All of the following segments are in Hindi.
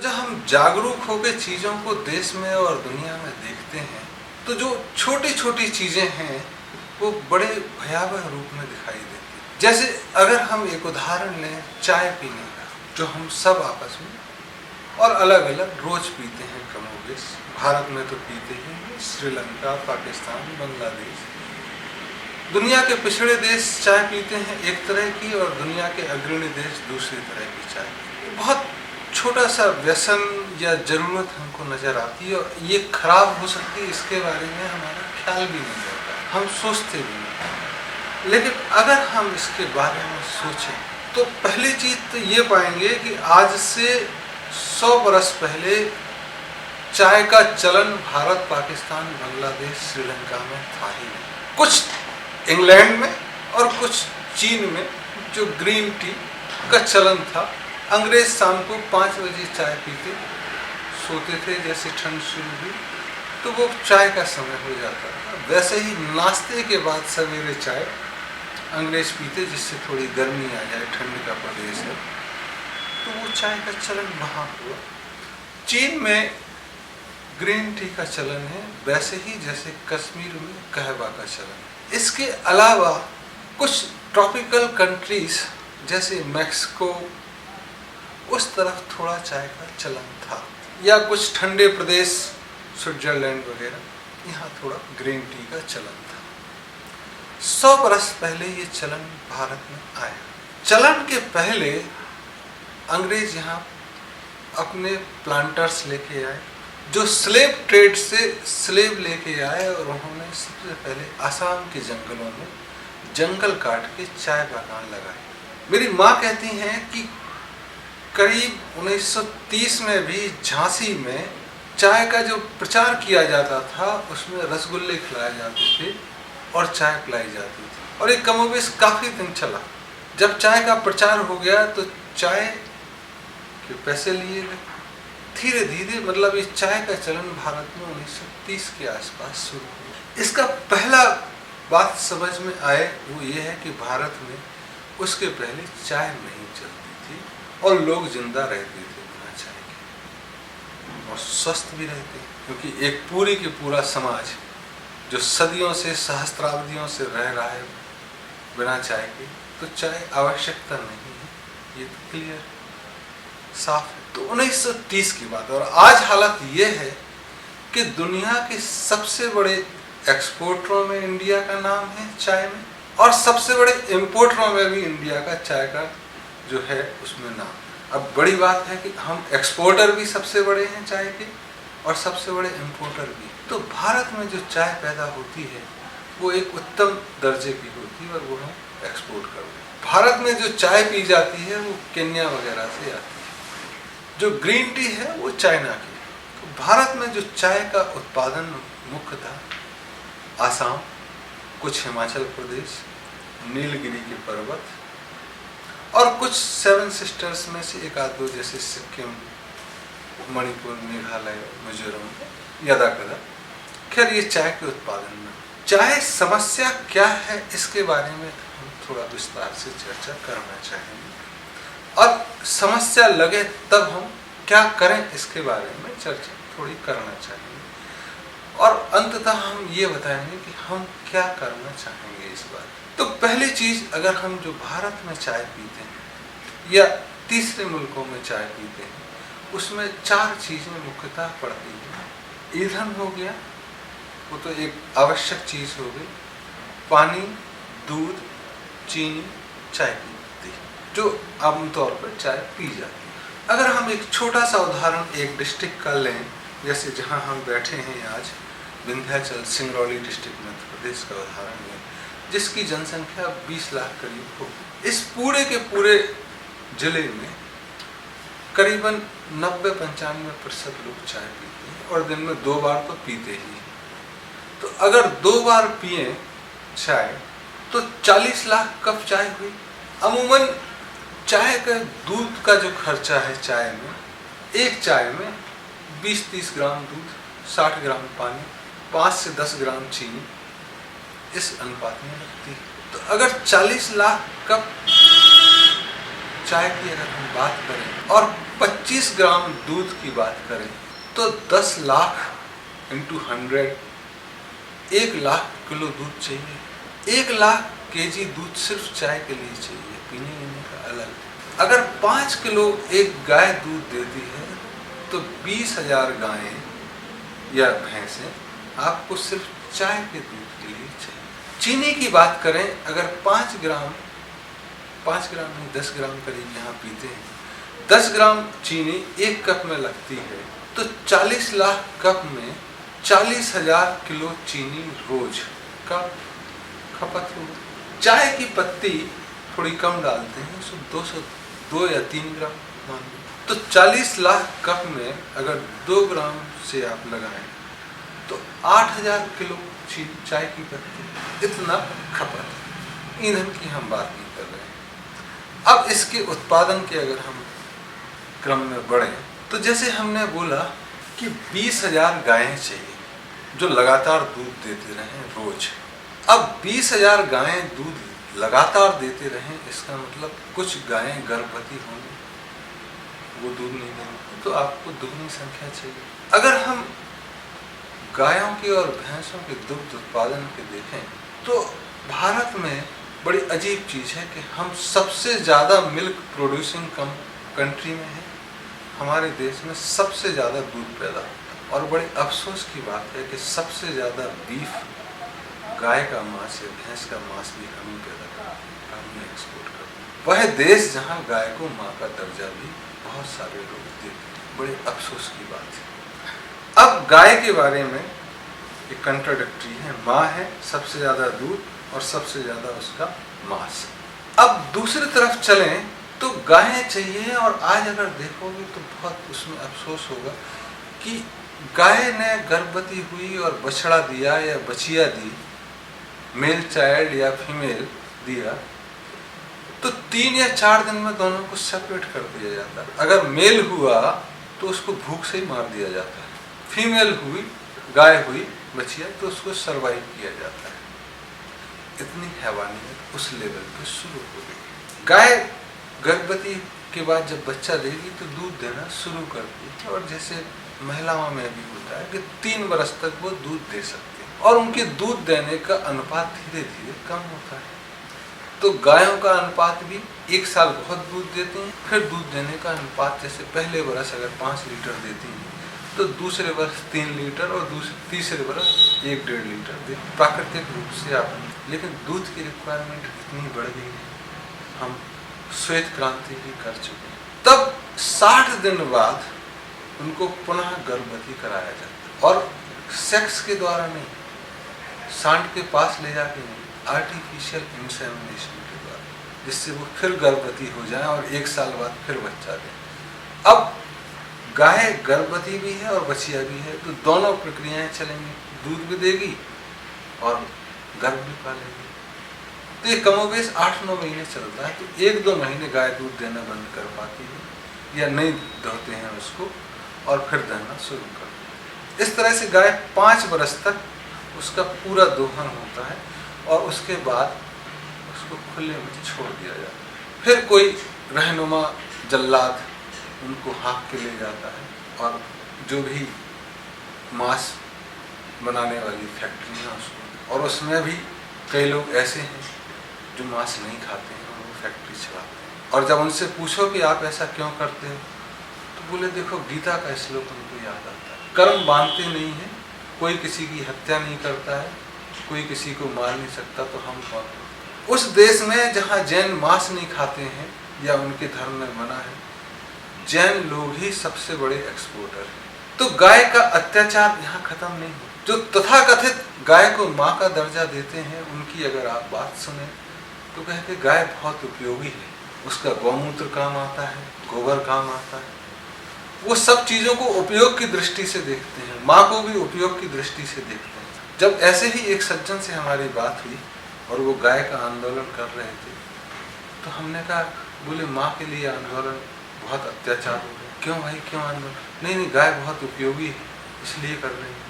जब हम जागरूक होकर चीज़ों को देश में और दुनिया में देखते हैं तो जो छोटी छोटी चीज़ें हैं वो बड़े भयावह रूप में दिखाई देती हैं। जैसे अगर हम एक उदाहरण लें चाय पीने का, जो हम सब आपस में और अलग अलग रोज पीते हैं कमोबेश। भारत में तो पीते ही हैं, श्रीलंका, पाकिस्तान, बांग्लादेश, दुनिया के पिछड़े देश चाय पीते हैं एक तरह की और दुनिया के अग्रणी देश दूसरी तरह की चाय। बहुत छोटा सा व्यसन या जरूरत हमको नजर आती है और ये खराब हो सकती है, इसके बारे में हमारा ख्याल भी नहीं रहता, हम सोचते भी नहीं। लेकिन अगर हम इसके बारे में सोचें तो पहली चीज तो ये पाएंगे कि आज से 100 बरस पहले चाय का चलन भारत, पाकिस्तान, बांग्लादेश, श्रीलंका में था ही नहीं। कुछ इंग्लैंड में और कुछ चीन में जो ग्रीन टी का चलन था, अंग्रेज शाम को 5 बजे चाय पीते सोते थे, जैसे ठंड शुरू हुई तो वो चाय का समय हो जाता था। वैसे ही नाश्ते के बाद सवेरे चाय अंग्रेज पीते, जिससे थोड़ी गर्मी आ जाए, ठंड का प्रदेश है तो वो चाय का चलन वहाँ हुआ। चीन में ग्रीन टी का चलन है, वैसे ही जैसे कश्मीर में कहवा का चलन। इसके अलावा कुछ ट्रॉपिकल कंट्रीज जैसे मैक्सिको, उस तरफ थोड़ा चाय का चलन था, या कुछ ठंडे प्रदेश स्विट्जरलैंड वगैरह, यहाँ थोड़ा ग्रीन टी का चलन था। 100 बरस पहले ये चलन भारत में आया। चलन के पहले अंग्रेज यहाँ अपने प्लांटर्स लेके आए, जो स्लेव ट्रेड से स्लेव लेके आए और उन्होंने सबसे पहले आसाम के जंगलों में जंगल काट के चाय बागान लगाए। मेरी माँ कहती हैं कि करीब 1930 में भी झांसी में चाय का जो प्रचार किया जाता था उसमें रसगुल्ले खिलाए जाते थे और चाय पिलाई जाती थी, और एक कमोबेश काफ़ी दिन चला। जब चाय का प्रचार हो गया तो चाय के पैसे लिए गए। धीरे धीरे मतलब इस चाय का चलन भारत में 1930 के आसपास शुरू हुआ। इसका पहला बात समझ में आए वो ये है कि भारत में उसके पहले चाय नहीं चलती थी और लोग जिंदा रहते थे बिना चाय के, और स्वस्थ भी रहते, क्योंकि एक पूरी के पूरा समाज जो सदियों से, सहस्त्राब्दियों से रह रहा है बिना चाय के, तो चाय आवश्यकता नहीं है, ये तो क्लियर साफ है। तो 1930 की बात, और आज हालत ये है कि दुनिया के सबसे बड़े एक्सपोर्टरों में इंडिया का नाम है चाय में, और सबसे बड़े इंपोर्टरों में भी इंडिया का चाय का जो है उसमें नाम। अब बड़ी बात है कि हम एक्सपोर्टर भी सबसे बड़े हैं चाय के और सबसे बड़े इंपोर्टर भी। तो भारत में जो चाय पैदा होती है वो एक उत्तम दर्जे की होती है और वो हम एक्सपोर्ट करते हैं। भारत में जो चाय पी जाती है वो केन्या वगैरह से आती है। जो ग्रीन टी है वो चाइना की। तो भारत में जो चाय का उत्पादन मुख्यतः आसाम, कुछ हिमाचल प्रदेश, नीलगिरी के पर्वत और कुछ 7 सिस्टर्स में से एक आध दो जैसे सिक्किम, मणिपुर, मेघालय, मिजोरम, यदा कदा, खैर ये चाय के उत्पादन में। चाय समस्या क्या है इसके बारे में हम थोड़ा विस्तार से चर्चा करना चाहेंगे, और समस्या लगे तब हम क्या करें इसके बारे में चर्चा थोड़ी करना चाहेंगे, और अंततः हम ये बताएंगे कि हम क्या करना चाहेंगे इस बार। तो पहली चीज, अगर हम जो भारत में चाय पीते हैं या तीसरे मुल्कों में चाय पीते हैं, उसमें 4 चीजें मुख्यतः पड़ती हैं। ईंधन हो गया, वो तो एक आवश्यक चीज हो गई, पानी, दूध, चीनी, चाय की पत्ती, जो आमतौर पर चाय पी जाती है। अगर हम एक छोटा सा उदाहरण एक डिस्ट्रिक्ट का लें, जैसे जहां हम बैठे हैं आज, विंध्याचल, सिंगरौली डिस्ट्रिक्ट मध्य प्रदेश का उदाहरण लें, जिसकी जनसंख्या 20 लाख करीब हो। इस पूरे के पूरे जिले में करीबन 90-95% लोग चाय पीते हैं और दिन में 2 बार तो पीते ही हैं। तो अगर 2 बार पिए चाय तो 40 लाख कप चाय हुई। अमूमन चाय का, दूध का जो खर्चा है चाय में, एक चाय में 20-30 ग्राम दूध, 60 ग्राम पानी, 5 से 10 ग्राम चीनी, इस अनुपात में लगती है। तो अगर 40 लाख कप चाय की अगर हम बात करें और 25 ग्राम दूध की बात करें तो 10 लाख इंटू 100 1 लाख किलो दूध चाहिए। 1 लाख केजी दूध सिर्फ चाय के लिए चाहिए, पीने का अलग। अगर 5 किलो एक गाय दूध देती है तो 20,000 गायें या भैंसें आपको सिर्फ चाय के दूध के लिए चाहिए। चीनी की बात करें, अगर 5 ग्राम नहीं 10 ग्राम करीब यहाँ पीते हैं, 10 ग्राम चीनी 1 कप में लगती है तो 40 लाख कप में 40,000 किलो चीनी रोज का खपत होगा। चाय की पत्ती थोड़ी कम डालते हैं, उसमें 2 या 3 ग्राम मान लो, तो 40 लाख कप में अगर 2 ग्राम से आप लगाएं तो 8,000 किलो चाय की पत्ती, इतना खपत। ईंधन की हम बात नहीं कर रहे हैं। अब इसके उत्पादन के अगर हम क्रम में बढ़े तो जैसे हमने बोला कि 20,000 गायें चाहिए जो लगातार दूध देते रहें रोज। अब 20,000 गायें दूध लगातार देते रहें, इसका मतलब कुछ गायें गर्भवती होंगी, वो दूध नहीं देंगी, तो आपको दुगनी संख्या चाहिए। अगर हम गायों के और भैंसों के दुग्ध उत्पादन के देखें तो भारत में बड़ी अजीब चीज़ है कि हम सबसे ज़्यादा मिल्क प्रोड्यूसिंग कंट्री में हैं। हमारे देश में सबसे ज़्यादा दूध पैदा होता है और बड़े अफसोस की बात है कि सबसे ज़्यादा बीफ, गाय का मांस या भैंस का मांस भी हम ही पैदा करते हैं, हम ही एक्सपोर्ट करते हैं। वह देश जहाँ गाय को माँ का दर्जा भी बहुत सारे लोग देते हैं, बड़े अफसोस की बात है। अब गाय के बारे में एक कंट्राडिक्टरी है, माँ है, सबसे ज़्यादा दूध और सबसे ज़्यादा उसका मांस। अब दूसरी तरफ चलें तो गायें चाहिए, और आज अगर देखोगे तो बहुत उसमें अफसोस होगा कि गाय ने गर्भवती हुई और बछड़ा दिया या बछिया दी, मेल चाइल्ड या फीमेल दिया, तो 3 या 4 दिन में दोनों को सेपरेट कर दिया जाता है। अगर मेल हुआ तो उसको भूख से ही मार दिया जाता है, फीमेल हुई, गाय हुई, बछिया, तो उसको सरवाइव किया जाता है। इतनी हैवानियत उस लेवल पे शुरू हो गई। गाय गर्भवती के बाद जब बच्चा देगी तो दूध देना शुरू करती है, और जैसे महिलाओं में भी होता है कि 3 बरस तक वो दूध दे सकती है, और उनके दूध देने का अनुपात धीरे धीरे कम होता है। तो गायों का अनुपात भी 1 साल बहुत दूध देती हैं, फिर दूध देने का अनुपात जैसे पहले बरस अगर 5 लीटर देती हैं तो दूसरे वर्ष 3 लीटर और तीसरे वर्ष 1-1.5 लीटर दे, प्राकृतिक रूप से आप। लेकिन दूध की रिक्वायरमेंट इतनी बढ़ गई है, हम श्वेत क्रांति भी कर चुके हैं। तब 60 दिन बाद उनको पुनः गर्भवती कराया जाता है, और सेक्स के द्वारा नहीं, सांड के पास ले जाके नहीं, आर्टिफिशियल इंसेमिनेशन के द्वारा, जिससे वो फिर गर्भवती हो जाए और 1 साल बाद फिर बच्चा दें। अब गाय गर्भवती भी है और बछिया भी है, तो दोनों प्रक्रियाएं चलेंगी, दूध भी देगी और गर्भ भी पालेगी। तो ये कमोबेश 8-9 महीने चलता है, तो 1-2 महीने गाय दूध देना बंद कर पाती है या नहीं दोहते हैं उसको, और फिर देना शुरू कर। इस तरह से गाय 5 बरस तक उसका पूरा दोहन होता है, और उसके बाद उसको खुले में छोड़ दिया जाता है। फिर कोई रहनुमा जल्लाद उनको हाँक के ले जाता है, और जो भी मांस बनाने वाली फैक्ट्रियाँ उसको, और उसमें भी कई लोग ऐसे हैं जो मांस नहीं खाते हैं और वो फैक्ट्री चलाते हैं। और जब उनसे पूछो कि आप ऐसा क्यों करते हो, तो बोले देखो गीता का श्लोक उनको याद आता है, कर्म बांधते नहीं है, कोई किसी की हत्या नहीं करता है, कोई किसी को मार नहीं सकता, तो हम कौन। उस देश में जहाँ जैन मांस नहीं खाते हैं या उनके धर्म में मना है, जैन लोग ही सबसे बड़े एक्सपोर्टर हैं। तो गाय का अत्याचार यहाँ खत्म नहीं हो। जो तथाकथित गाय को माँ का दर्जा देते हैं, उनकी अगर आप बात सुने तो कहते गाय बहुत उपयोगी है, उसका गौमूत्र काम आता है, गोबर काम आता है, वो सब चीज़ों को उपयोग की दृष्टि से देखते हैं, माँ को भी उपयोग की दृष्टि से देखते हैं। जब ऐसे ही एक सज्जन से हमारी बात हुई और वो गाय का आंदोलन कर रहे थे, तो हमने कहा, बोले माँ के लिए आंदोलन बहुत अत्याचार हो गया। क्यों भाई, क्यों आंदोलन? नहीं, गाय बहुत उपयोगी है इसलिए कर रहे हैं,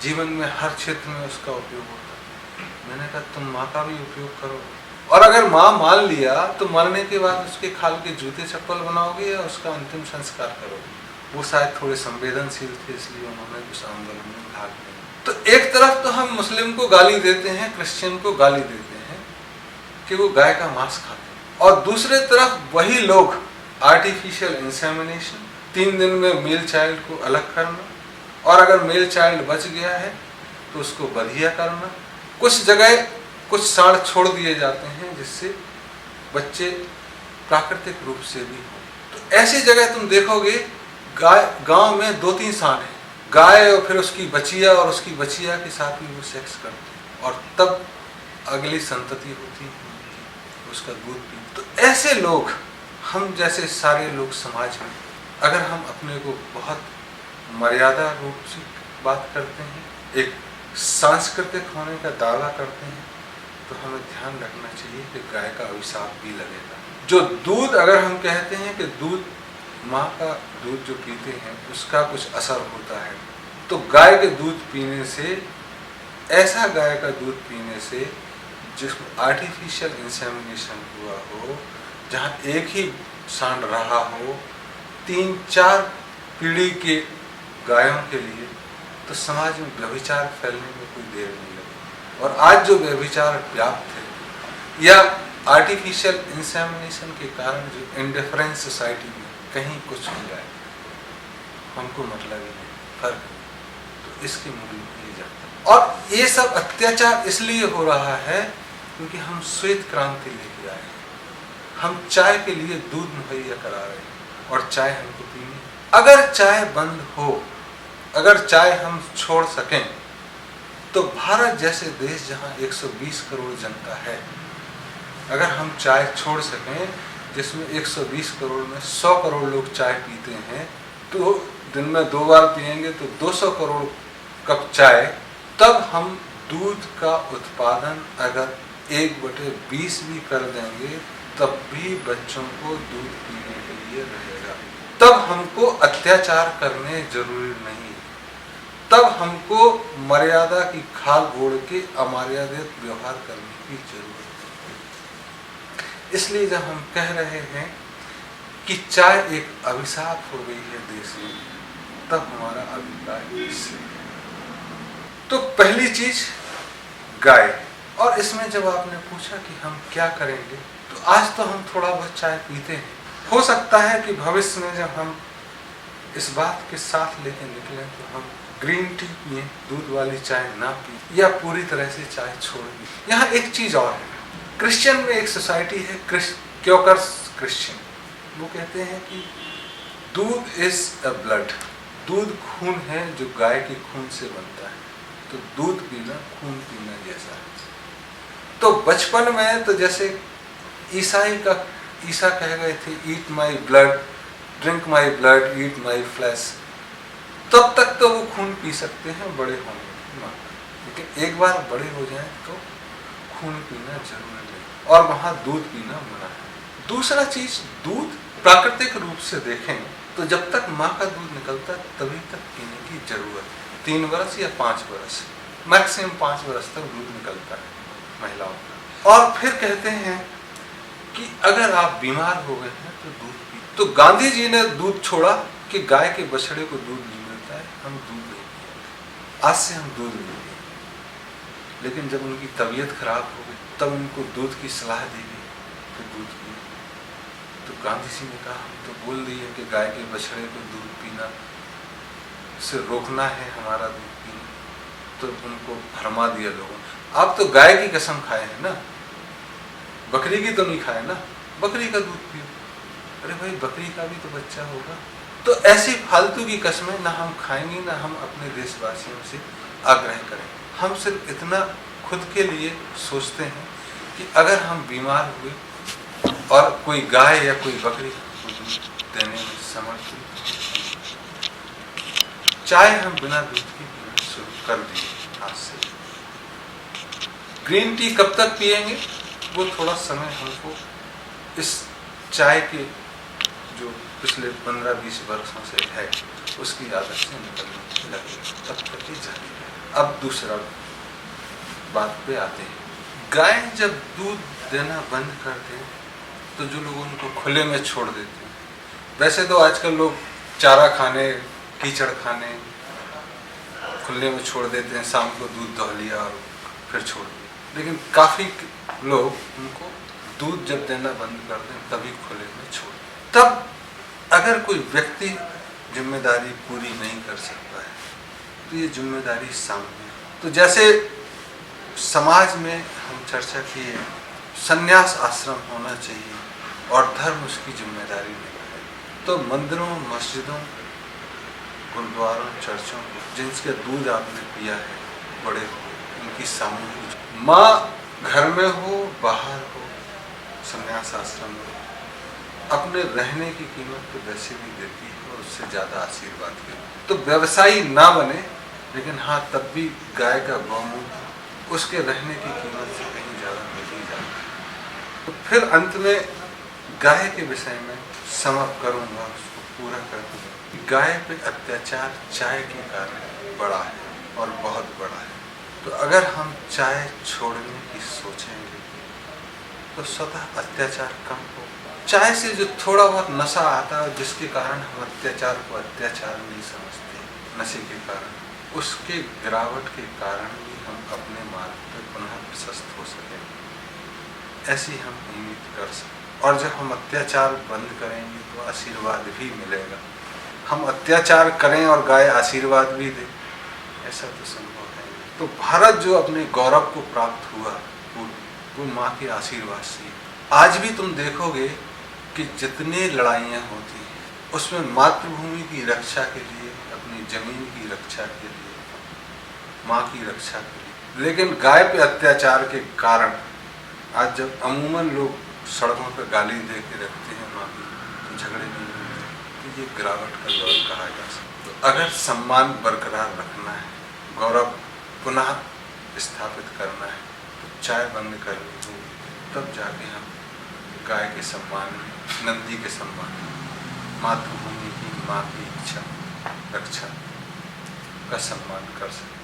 जीवन में हर क्षेत्र में उसका उपयोग होता है। मैंने कहा तुम माँ का भी उपयोग करो और अगर माँ मान लिया तो मरने के बाद उसके खाल के जूते चप्पल बनाओगे या उसका अंतिम संस्कार करोगे? वो शायद थोड़े संवेदनशील थे, इसलिए उन्होंने उस आंदोलन में भाग लिया। तो एक तरफ तो हम मुस्लिम को गाली देते हैं, क्रिश्चियन को गाली देते हैं कि वो गाय का मांस खाते हैं, और दूसरे तरफ वही लोग आर्टिफिशियल इंसेमिनेशन, 3 दिन में मेल चाइल्ड को अलग करना, और अगर मेल चाइल्ड बच गया है तो उसको बधिया करना। कुछ जगह कुछ साँड़ छोड़ दिए जाते हैं जिससे बच्चे प्राकृतिक रूप से भी हो। तो ऐसी जगह तुम देखोगे गाय, गांव में 2-3 साँड़ हैं, गाय और फिर उसकी बचिया और उसकी बचिया के साथ भी वो सेक्स करते हैं, और तब अगली संतति होती है, उसका दूध पी। तो ऐसे लोग, हम जैसे सारे लोग समाज में, अगर हम अपने को बहुत मर्यादा रूप से बात करते हैं, एक सांस्कृतिक होने का दावा करते हैं, तो हमें ध्यान रखना चाहिए कि गाय का अभिशाप भी लगेगा। जो दूध, अगर हम कहते हैं कि दूध, माँ का दूध जो पीते हैं उसका कुछ असर होता है, तो गाय के दूध पीने से, ऐसा गाय का दूध पीने से जिसमें आर्टिफिशियल इंसेमिनेशन हुआ हो, जहाँ एक ही सांड रहा हो 3-4 पीढ़ी के गायों के लिए, तो समाज में व्यभिचार फैलने में कोई देर नहीं लगी। और आज जो व्यभिचार व्याप्त है, या आर्टिफिशियल इंसेमिनेशन के कारण जो इंडिफरेंस सोसाइटी में कहीं कुछ हो जाए, हमको मतलब ही नहीं, फर्क नहीं, तो इसके मूल्य किए जाते हैं। और ये सब अत्याचार इसलिए हो रहा है क्योंकि हम श्वेत क्रांति लेके आए हैं, हम चाय के लिए दूध मुहैया करा रहे हैं और चाय हमको पीनी है। अगर चाय बंद हो, अगर चाय हम छोड़ सकें, तो भारत जैसे देश जहां 120 करोड़ जनता है, अगर हम चाय छोड़ सकें, जिसमें 120 करोड़ में 100 करोड़ लोग चाय पीते हैं, तो दिन में 2 बार पिएंगे तो 200 करोड़ कप चाय, तब हम दूध का उत्पादन अगर 1/20 भी कर देंगे, तब भी बच्चों को दूध पीने के लिए रहेगा। तब हमको अत्याचार करने जरूरी नहीं, तब हमको मर्यादा की खाल ओढ़ के अमर्यादित व्यवहार करने की जरूरत है। इसलिए जब हम कह रहे हैं कि चाय एक अभिशाप हो गई है देश में, तब हमारा अभिप्राय इससे। तो पहली चीज गाय, और इसमें जब आपने पूछा कि हम क्या करेंगे, तो आज तो हम थोड़ा बहुत चाय पीते हैं। हो सकता है कि भविष्य में जब हम इस बात के साथ लेके निकलें तो हम ग्रीन टी पिए, दूध वाली चाय ना पिए, या पूरी तरह से चाय छोड़ दें। यहाँ एक चीज और है, क्रिश्चियन में एक सोसाइटी है, क्योकर्स क्रिश्चियन, वो कहते हैं कि दूध इज अ ब्लड, दूध खून है जो गाय के खून से बनता है, तो दूध पीना खून पीना जैसा है। तो बचपन में तो जैसे ईसा कह गए थे, eat my blood, drink my blood, eat my flesh, तब तक तो वो खून पी सकते हैं बड़े होने के बाद, लेकिन एक बार बड़े हो जाएं तो खून पीना जरूरी है, और वहाँ दूध पीना मना है। दूसरा चीज, दूध प्राकृतिक रूप से देखें तो जब तक माँ का दूध निकलता है तभी तक पीने की जरूरत है। 3 वर्ष या 5 वर्ष, मैक्सिमम 5 वर्ष तक दूध निकलता है महिलाओं का। और फिर कहते हैं कि अगर आप बीमार हो गए हैं तो दूध पी। तो गांधी जी ने दूध छोड़ा कि गाय के बछड़े को दूध नहीं मिलता है, हम दूध नहीं पिएंगे, आज से हम दूध नहीं पिएंगे। लेकिन जब उनकी तबीयत खराब हो गई, तब उनको दूध की सलाह दी गई कि दूध पिए। तो गांधी जी ने कहा, हम तो बोल दिए कि गाय के बछड़े को दूध पीना से रोकना है, हमारा दूध पीना, तो उनको भरमा दिया लोगों ने। आप तो गाय की कसम खाए हैं ना, बकरी की तो नहीं खाए ना, बकरी का दूध पियो। अरे भाई, बकरी का भी तो बच्चा होगा। तो ऐसी फालतू की कस्में ना हम खाएंगे, ना हम अपने देशवासियों से आग्रह करें। हम सिर्फ इतना खुद के लिए सोचते हैं कि अगर हम बीमार हुए और कोई गाय या कोई बकरी देने में समर्थ हुई, चाय हम बिना दूध के पीना शुरू कर दिए आज से। ग्रीन टी कब तक पिएंगे, वो थोड़ा समय हमको इस चाय के जो पिछले 15-20 वर्षों से है उसकी आदत से निकलने लगेगा, तब तक ही जारी है। अब दूसरा बात पे आते हैं। गाय जब दूध देना बंद कर दें तो जो लोग उनको खुले में छोड़ देते हैं। वैसे तो आजकल लोग चारा खाने, कीचड़ खाने खुले में छोड़ देते हैं, शाम को दूध दह लिया और फिर छोड़ दिया। लेकिन काफ़ी लोग उनको दूध जब देना बंद कर दें तभी खुले में छोड़ दें। तब अगर कोई व्यक्ति जिम्मेदारी पूरी नहीं कर सकता है तो ये जिम्मेदारी सामूहिक। तो जैसे समाज में हम चर्चा किए, संन्यास आश्रम होना चाहिए और धर्म उसकी जिम्मेदारी निभाए। तो मंदिरों, मस्जिदों, गुरुद्वारों, चर्चों, जिनके दूध आपने पिया है बड़े हो, उनकी सामूहिक, माँ घर में हो बाहर हो, संन्यास आश्रम हो, अपने रहने की कीमत तो वैसे भी देती है और उससे ज़्यादा आशीर्वाद भी। तो व्यवसायी ना बने, लेकिन हाँ तब भी गाय का गौमूत्र उसके रहने की कीमत से कहीं ज़्यादा मिल ही जाता है। तो फिर अंत में गाय के विषय में समाप्त करूँगा, उसको पूरा कर दूँगा। गाय पे अत्याचार चाय के कारण बड़ा है और बहुत बड़ा है। तो अगर हम चाय छोड़ने की सोचेंगे तो स्वतः अत्याचार कम हो। चाय से जो थोड़ा बहुत नशा आता है जिसके कारण हम अत्याचार को अत्याचार नहीं समझते, नशे के कारण, उसके गिरावट के कारण भी हम अपने मार्ग पर पुनः प्रशस्त हो सकें, ऐसी हम उम्मीद कर सकते। और जब हम अत्याचार बंद करेंगे तो आशीर्वाद भी मिलेगा। हम अत्याचार करें और गाय आशीर्वाद भी दे, ऐसा तो संभव है नहीं। तो भारत जो अपने गौरव को प्राप्त हुआ वो माँ के आशीर्वाद से। आज भी तुम देखोगे कि जितने लड़ाइयाँ होती हैं उसमें मातृभूमि की रक्षा के लिए, अपनी जमीन की रक्षा के लिए, माँ की रक्षा के लिए। लेकिन गाय पे अत्याचार के कारण आज जब अमूमन लोग सड़कों पर गाली दे के रखते हैं माँ की, तो झगड़े नहीं होते। तो ये गिरावट का दौर कहा जा सकता। तो अगर सम्मान बरकरार रखना है, गौरव पुनः स्थापित करना है, तो चाय बंद करनी होगी। तब जाके हम गाय के सम्मान में, नंदी के सम्मान में, मातृभूमि की, माँ की इच्छा, रक्षा का सम्मान कर सकते।